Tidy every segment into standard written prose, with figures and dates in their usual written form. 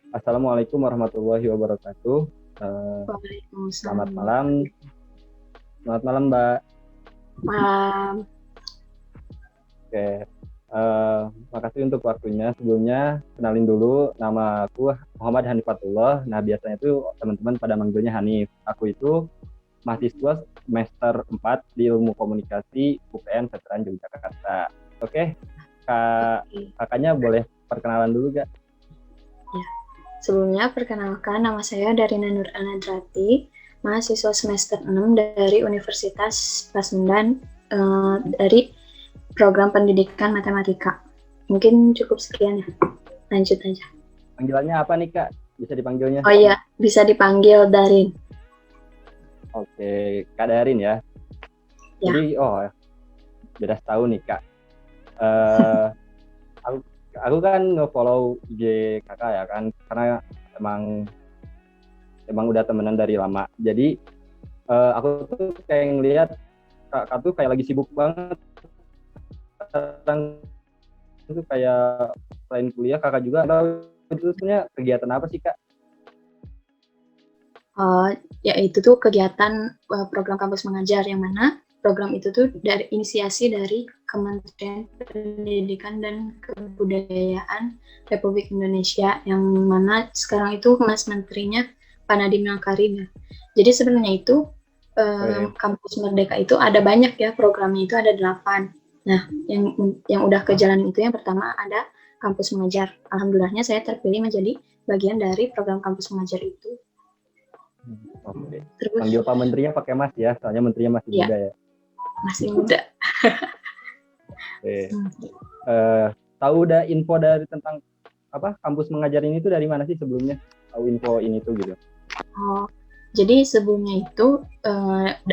Assalamualaikum warahmatullahi wabarakatuh. Selamat Waalaikumsalam. malam, selamat malam Mbak. Malam. Oke, makasih untuk waktunya. Sebelumnya kenalin dulu, nama aku Muhammad Hanifatullah. Nah biasanya itu teman-teman pada manggilnya Hanif. Aku itu mahasiswa semester 4 di Ilmu Komunikasi UPN Veteran Yogyakarta. Oke, Oke. kakaknya boleh perkenalan dulu gak? Ya. Sebelumnya perkenalkan nama saya Darina Nur Anadrati, mahasiswa semester 6 dari Universitas Pasundan dari program pendidikan matematika. Mungkin cukup sekian ya. Lanjut aja. Panggilannya apa nih Kak? Bisa dipanggilnya? Oh iya, bisa dipanggil Darin. Oke, Kak Darin ya. Ya. Jadi, beda setahun nih Kak. Eh, aku kan nge-follow IG kakak ya kan, karena emang udah temenan dari lama. Jadi aku tuh kayak ngeliat kakak tuh kayak lagi sibuk banget. Sekarang tuh kayak selain kuliah kakak juga itu sebenarnya kegiatan apa sih Kak? Yaitu tuh kegiatan program kampus mengajar, yang mana program itu tuh dari inisiasi dari Kementerian Pendidikan dan Kebudayaan Republik Indonesia, yang mana sekarang itu Mas Menterinya Pak Nadiem Makarim. Jadi sebenarnya itu kampus Merdeka itu ada banyak ya, programnya itu ada 8. Nah, yang udah ke jalan itu yang pertama ada kampus mengajar. Alhamdulillahnya saya terpilih menjadi bagian dari program kampus mengajar itu. Oke. Terus, Panggil Pak Menterinya pakai Mas ya, soalnya Menterinya masih muda ya. masih muda. Oke. Tahu udah info dari tentang apa kampus mengajar ini tuh dari mana sih sebelumnya? Tahu info ini tuh gitu. Oh, jadi sebelumnya itu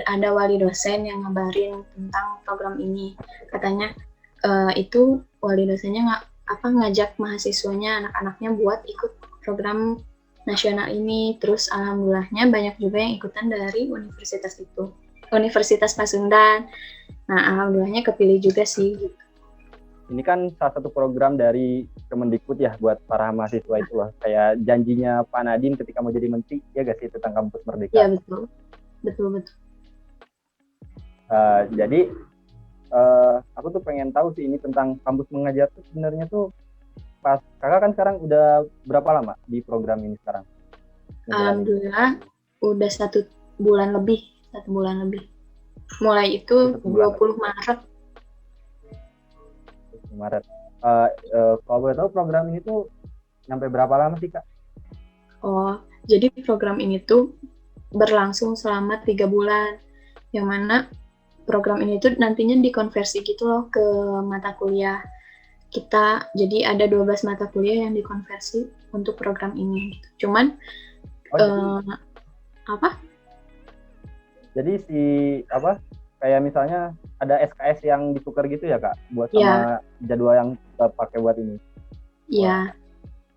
ada wali dosen yang ngabarin tentang program ini. Katanya itu wali dosennya ngajak mahasiswanya, anak-anaknya buat ikut program nasional ini. Terus alhamdulillahnya banyak juga yang ikutan dari universitas itu, Universitas Pasundan. Nah, alhamdulillahnya kepilih juga sih. Ini kan salah satu program dari Kemendikbud ya buat para mahasiswa itu loh. Kayak janjinya Pak Nadiem ketika mau jadi menteri, ya gak sih tentang kampus Iya merdeka. betul, betul betul. Jadi aku tuh pengen tahu sih ini tentang kampus mengajar tuh sebenarnya tuh pas kakak kan sekarang udah berapa lama di program ini sekarang ngejalanin? Alhamdulillah udah 1 bulan lebih, 1 bulan lebih. Mulai itu 20 Maret. Maret. Kalau boleh tahu program ini tuh sampai berapa lama sih Kak? Oh, jadi program ini tuh berlangsung selama 3 bulan, yang mana program ini tuh nantinya dikonversi gitu loh ke mata kuliah kita. Jadi ada 12 mata kuliah yang dikonversi untuk program ini. Cuman apa? Jadi si apa? Kayak misalnya ada SKS yang ditukar gitu ya Kak, buat Ya, sama jadwal yang kita pakai buat ini. ya.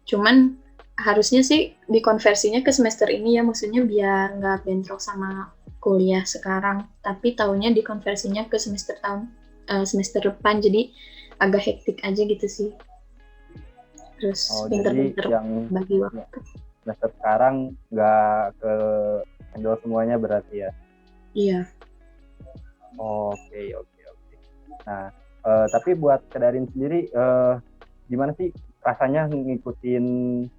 Cuman harusnya sih dikonversinya ke semester ini ya, maksudnya biar nggak bentrok sama kuliah sekarang. Tapi tahunnya dikonversinya ke semester depan, jadi agak hektik aja gitu sih. Terus pinter-pinter yang bagi waktu. semester sekarang nggak ke handle semuanya berarti ya. Iya. Oke. Nah, tapi buat Kedarin sendiri, gimana sih rasanya ngikutin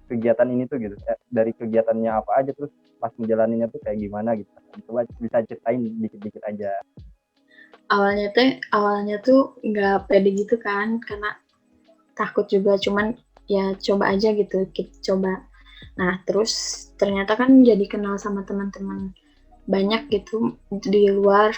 kegiatan ini tuh gitu? Dari kegiatannya apa aja, terus pas menjalaninya tuh kayak gimana gitu? Coba bisa ceritain dikit-dikit aja. Awalnya tuh nggak pede gitu kan, karena takut juga. Cuman ya coba aja gitu, kita coba. Nah, terus ternyata kan jadi kenal sama teman-teman banyak gitu di luar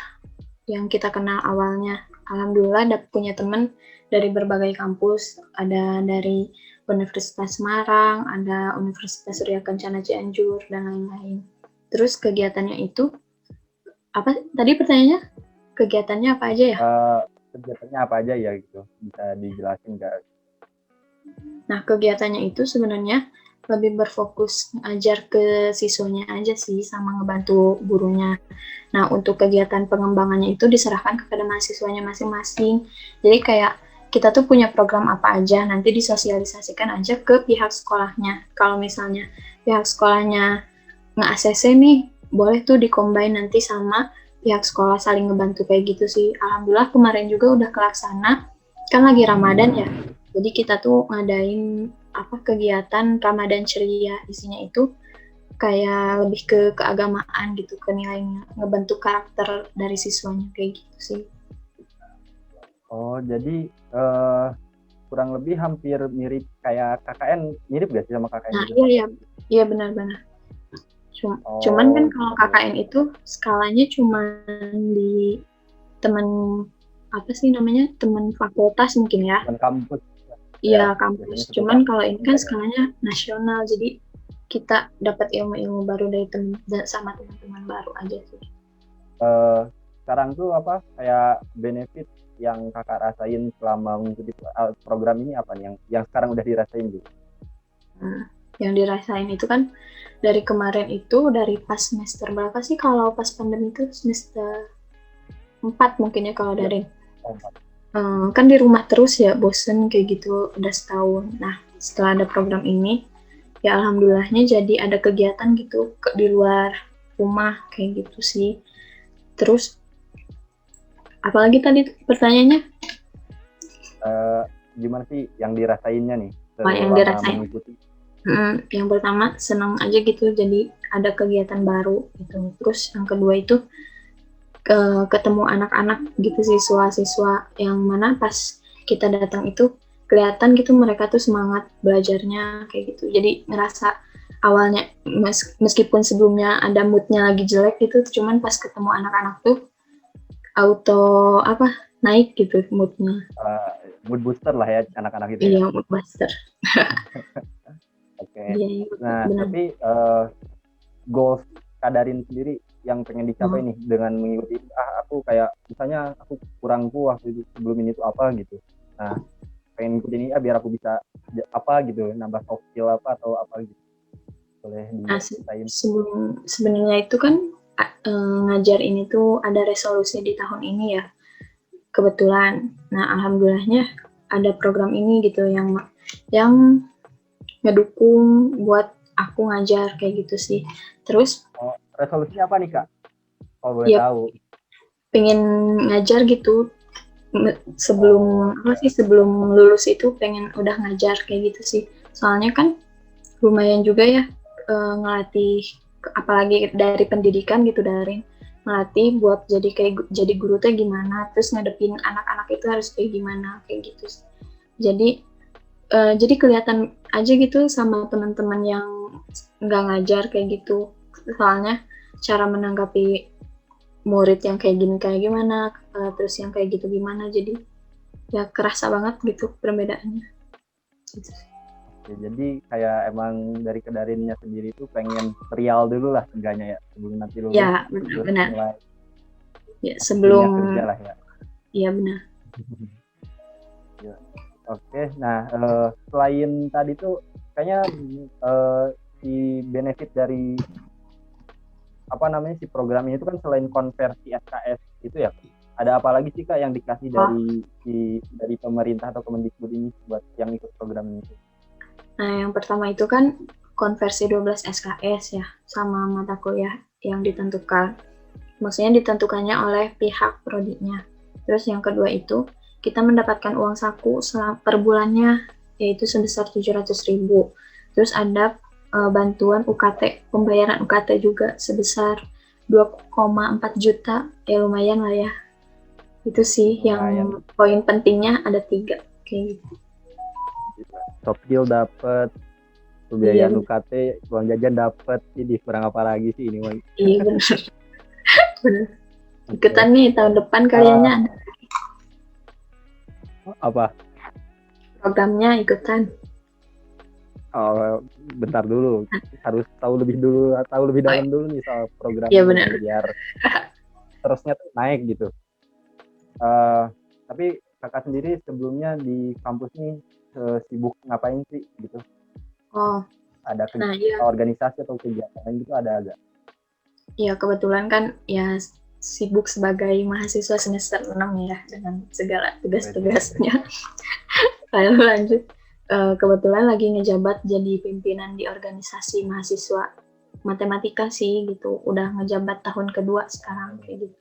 yang kita kenal awalnya. Alhamdulillah punya teman dari berbagai kampus, ada dari Universitas Semarang, ada Universitas Surya Kencana Cianjur, dan lain-lain. Terus kegiatannya itu, apa tadi pertanyaannya? Kegiatannya apa aja ya? Kegiatannya apa aja ya gitu? Bisa dijelasin nggak? Nah, kegiatannya itu sebenarnya lebih berfokus ngajar ke siswanya aja sih, sama ngebantu gurunya. Nah, untuk kegiatan pengembangannya itu diserahkan kepada mahasiswanya masing-masing. Jadi kayak kita tuh punya program apa aja, nanti disosialisasikan aja ke pihak sekolahnya. Kalau misalnya pihak sekolahnya nge-ACC nih, boleh tuh di-combine nanti sama pihak sekolah saling ngebantu kayak gitu sih. Alhamdulillah kemarin juga udah kelaksana, kan lagi Ramadan ya. Jadi kita tuh ngadain kegiatan Ramadan ceria, isinya itu kayak lebih ke keagamaan gitu, ke nilainya, ngebentuk karakter dari siswanya kayak gitu sih. Oh, jadi kurang lebih hampir mirip kayak KKN, mirip gak sih sama KKN Nah, gitu? iya benar-benar. Cuman kan kalau KKN itu skalanya cuma di teman teman fakultas mungkin ya. Teman kampus. Iya, Ya, kampus. Cuman kalau ini kan skalanya nasional, jadi kita dapat ilmu-ilmu baru dari sama teman-teman baru aja sih. Sekarang tuh kayak benefit yang kakak rasain selama mengikuti program ini apa nih yang sekarang udah dirasain gitu? Yang dirasain itu kan dari kemarin itu, dari pas semester berapa sih kalau pas pandemi itu, semester 4 mungkin ya kalau dari kan di rumah terus ya, bosen kayak gitu udah setahun. Nah, setelah ada program ini, ya alhamdulillahnya jadi ada kegiatan gitu di luar rumah kayak gitu sih. Terus apalagi tadi pertanyaannya? Gimana sih yang dirasainnya nih Yang dirasain mengikuti? yang pertama senang aja gitu, jadi ada kegiatan baru gitu. Terus yang kedua itu ketemu anak-anak gitu, siswa-siswa yang mana pas kita datang itu kelihatan gitu mereka tuh semangat belajarnya kayak gitu. Jadi ngerasa awalnya meskipun sebelumnya ada moodnya lagi jelek gitu, cuman pas ketemu anak-anak tuh auto naik gitu moodnya. Mood booster lah ya anak-anak itu ya. Iya, mood booster. Oke. Iya, Nah, benar. tapi goals Kadarin sendiri yang pengen dicapai nih dengan mengikuti aku kayak misalnya aku kurang puas itu sebelum ini tuh apa gitu. Nah, pengen ikut ini biar aku bisa apa gitu, nambah soft skill apa atau apa gitu. Boleh diceritain. Sebenarnya itu kan ngajar ini tuh ada resolusi di tahun ini ya, kebetulan. Nah, alhamdulillahnya ada program ini gitu yang ngedukung buat aku ngajar kayak gitu sih. Terus resolusinya apa nih Kak? Kalau boleh tahu. Pengen ngajar gitu, sebelum sebelum lulus itu pengen udah ngajar kayak gitu sih. Soalnya kan lumayan juga ya ngelatih, apalagi dari pendidikan gitu, dari ngelatih buat jadi guru tuh gimana, terus ngadepin anak-anak itu harus kayak gimana kayak gitu. Jadi kelihatan aja gitu sama teman-teman yang nggak ngajar kayak gitu, soalnya cara menanggapi murid yang kayak gini kayak gimana, terus yang kayak gitu gimana, jadi ya kerasa banget gitu perbedaannya gitu. Oke, jadi kayak emang dari Kadarinnya sendiri tuh pengen real dulu lah seenggaknya ya sebelum nanti lulus. Ya benar. Ya sebelum kerja lah ya. Iya benar. Oke, nah selain tadi tuh kayaknya si benefit dari si program ini tuh kan selain konversi SKS itu ya, ada apa lagi sih Kak yang dikasih dari pemerintah atau Kemendikbud ini buat yang ikut program ini? Nah, yang pertama itu kan konversi 12 SKS ya, sama mata kuliah yang ditentukan. Maksudnya ditentukannya oleh pihak prodinya. Terus yang kedua itu kita mendapatkan uang saku per bulannya, yaitu sebesar 700.000. Terus ada bantuan UKT, pembayaran UKT juga sebesar 2,4 juta, ya lumayan lah ya. Itu sih yang poin pentingnya ada 3 kayak gitu. Soft skill dapat, pembiayaan UKT, uang jajan dapat, jadi kurang apa lagi sih ini? Iya benar. Benar. Ikutan nih tahun depan kayaknya ada. Apa? Programnya ikutan. Oh, bentar dulu, harus tahu lebih dalam dulu nih soal program ini biar terusnya naik gitu. Tapi kakak sendiri sebelumnya di kampus nih sibuk ngapain sih gitu? Ada organisasi atau kegiatan lain gitu ada agak? Ya kebetulan kan ya sibuk sebagai mahasiswa semester 6 ya dengan segala tugas-tugasnya. Lalu lanjut, kebetulan lagi ngejabat jadi pimpinan di organisasi mahasiswa matematika sih gitu. Udah ngejabat tahun kedua sekarang kayak gitu.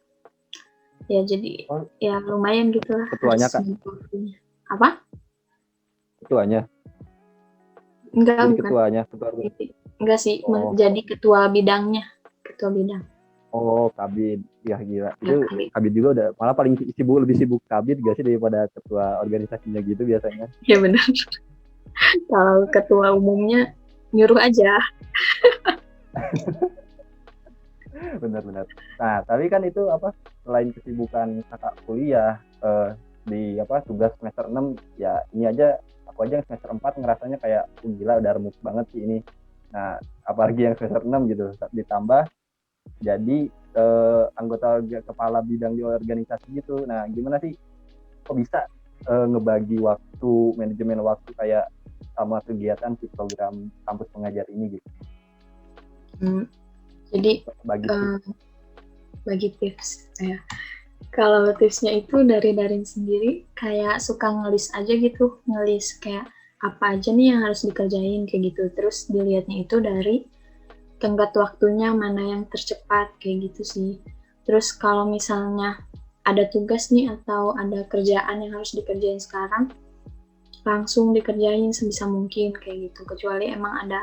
Ya jadi ya lumayan gitulah. Ketuanya Kak? Apa? Ketuanya? Enggak, jadi bukan. Ketuanya? Enggak sih, jadi ketua bidangnya. Ketua bidang. Oh, kabid. Ya gila. Itu kabid juga udah malah paling lebih sibuk kabid gak sih daripada ketua organisasinya gitu biasanya? Ya benar. Kalau ketua umumnya nyuruh aja. Benar-benar. Nah, tapi kan itu selain kesibukan kakak kuliah di tugas semester 6 ya, ini aja aku aja yang semester 4 ngerasanya kayak gila udah remuk banget sih ini. Nah, apalagi yang semester 6 gitu, ditambah jadi anggota kepala bidang di organisasi gitu. Nah, gimana sih kok bisa ngebagi waktu, manajemen waktu kayak sama kegiatan si program kampus pengajar ini gitu? Jadi bagi tips ya. Kalau tipsnya itu dari Darin sendiri kayak suka ngelis aja gitu, ngelis kayak apa aja nih yang harus dikerjain kayak gitu. Terus dilihatnya itu dari tenggat waktunya mana yang tercepat kayak gitu sih. Terus kalau misalnya ada tugas nih atau ada kerjaan yang harus dikerjain sekarang, langsung dikerjain sebisa mungkin kayak gitu. Kecuali emang ada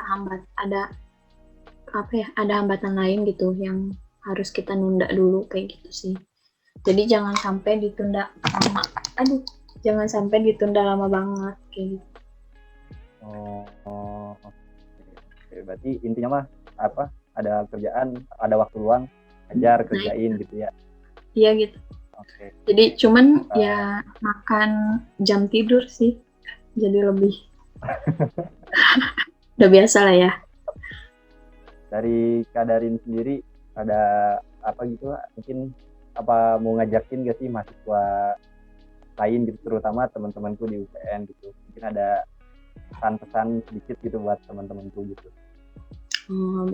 hambatan lain gitu yang harus kita nunda dulu kayak gitu sih. Jadi jangan sampai ditunda lama. Jangan sampai ditunda lama banget kayak gitu. Oke. Berarti intinya mah ada kerjaan, ada waktu luang, ajar, kerjain gitu ya? Iya gitu. Oke. Jadi cuman ya makan jam tidur sih, jadi lebih udah biasa lah ya. Dari Kak Darin sendiri ada apa gitu mungkin mau ngajakin gak sih mahasiswa lain gitu, terutama teman-temanku di UPN gitu, mungkin ada pesan-pesan sedikit gitu buat teman-temanku gitu?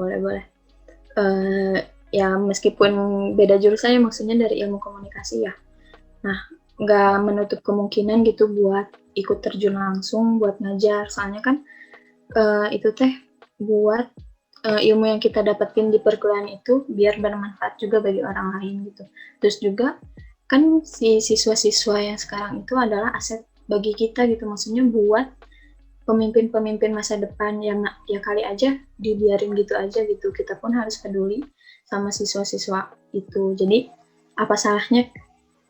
Boleh. Ya meskipun beda jurusan ya, maksudnya dari ilmu komunikasi ya. Nah, nggak menutup kemungkinan gitu buat ikut terjun langsung buat ngajar. Soalnya kan itu teh buat ilmu yang kita dapetin di perkuliahan itu biar bermanfaat juga bagi orang lain gitu. Terus juga kan si siswa-siswa yang sekarang itu adalah aset bagi kita gitu. Maksudnya buat pemimpin-pemimpin masa depan yang ya kali aja dibiarin gitu aja gitu. Kita pun harus peduli sama siswa-siswa itu. Jadi apa salahnya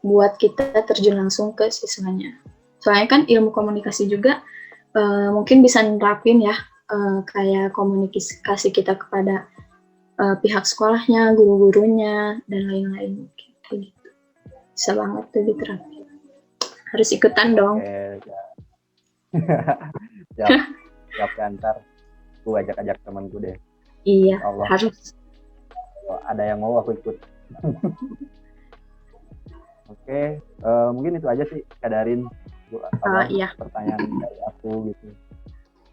buat kita terjun langsung ke siswanya. Soalnya kan ilmu komunikasi juga mungkin bisa nerapin ya kayak komunikasi kita kepada pihak sekolahnya, guru-gurunya, dan lain-lain gitu. Bisa banget tuh diterapin. Harus ikutan dong. Siap kantor, gue ajak temanku deh. Iya, Allah. Harus. Kalau ada yang mau aku ikut. Oke, mungkin itu aja sih Kak Darin. Iya. Pertanyaan dari aku gitu.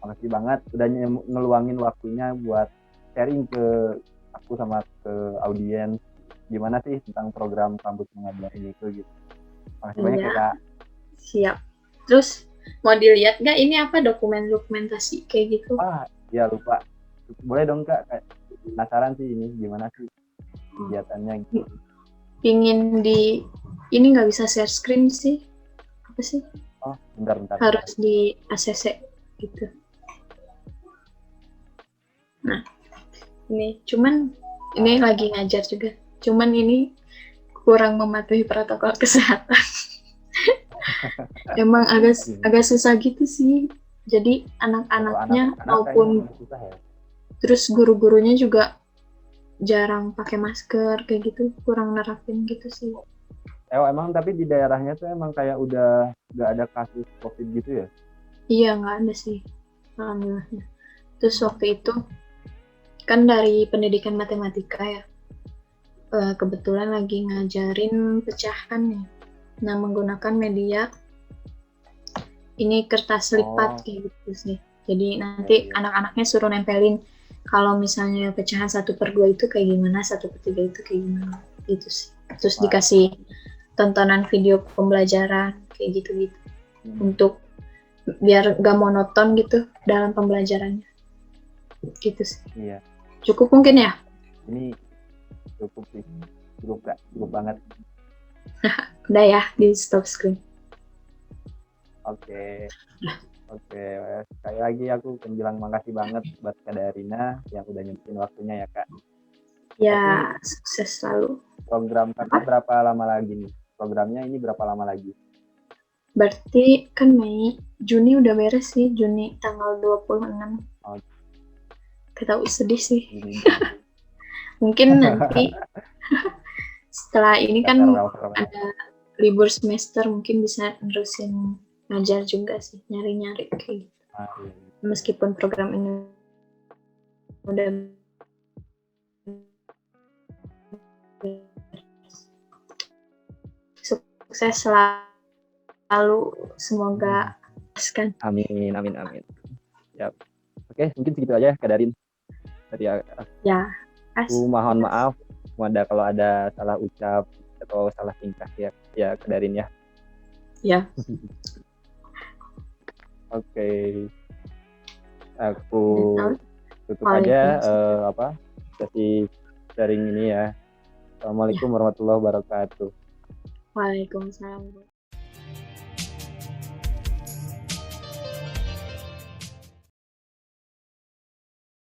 Makasih banget udah ngeluangin waktunya buat sharing ke aku sama ke audiens gimana sih tentang program kampus pengajar ini gitu. Makasih banyak ya Kak. Siap. Terus mau dilihat nggak ini apa dokumentasi kayak gitu? Ya lupa. Boleh dong Kak, penasaran sih ini gimana sih kegiatannya gitu. Pingin ini nggak bisa share screen sih. Apa sih? Bentar. Harus di ACC gitu. Nah, ini cuman ini lagi ngajar juga. Cuman ini kurang mematuhi protokol kesehatan. Emang agak susah gitu sih. Jadi anak-anaknya maupun terus guru-gurunya juga jarang pakai masker kayak gitu, kurang nerapin gitu sih. Emang tapi di daerahnya tuh emang kayak udah nggak ada kasus COVID gitu ya? Iya, nggak ada sih, alhamdulillahnya. Terus waktu itu kan dari pendidikan matematika ya, kebetulan lagi ngajarin pecahan nih. Nah, menggunakan media ini kertas lipat kayak gitu sih. Jadi nanti anak-anaknya suruh nempelin kalau misalnya pecahan 1/2 itu kayak gimana, 1/3 itu kayak gimana, gitu sih. terus Wah. dikasih tontonan video pembelajaran kayak gitu-gitu untuk biar gak monoton gitu dalam pembelajarannya gitu sih. Iya, Cukup mungkin ya. ini cukup sih, cukup banget. Udah ya di stop screen. Oke. Oke, sekali lagi aku bilang makasih banget buat Kak Darina yang udah nyempetin waktunya ya Kak. Ya, Tapi sukses selalu. program kakak berapa lama lagi nih? Programnya ini berapa lama lagi? Berarti kan Mei, Juni udah beres sih, Juni tanggal 26. Oh, Kita sedih sih. Juni. Mungkin nanti setelah ini Kita kan farewell. ada libur semester, mungkin bisa nerusin ngajar juga sih, nyari-nyari kayak gitu. Meskipun program ini udah sukses selalu, semoga kan. Amin. Siap. Oke, mungkin segitu aja Kak Darin. Tadi Ya, aku mohon maaf kalau ada salah ucap atau salah tingkah ya Kak Darin ya. Ya. Oke. Aku tutup aja sesi sharing ini ya. Assalamualaikum warahmatullahi wabarakatuh. Waalaikumsalam.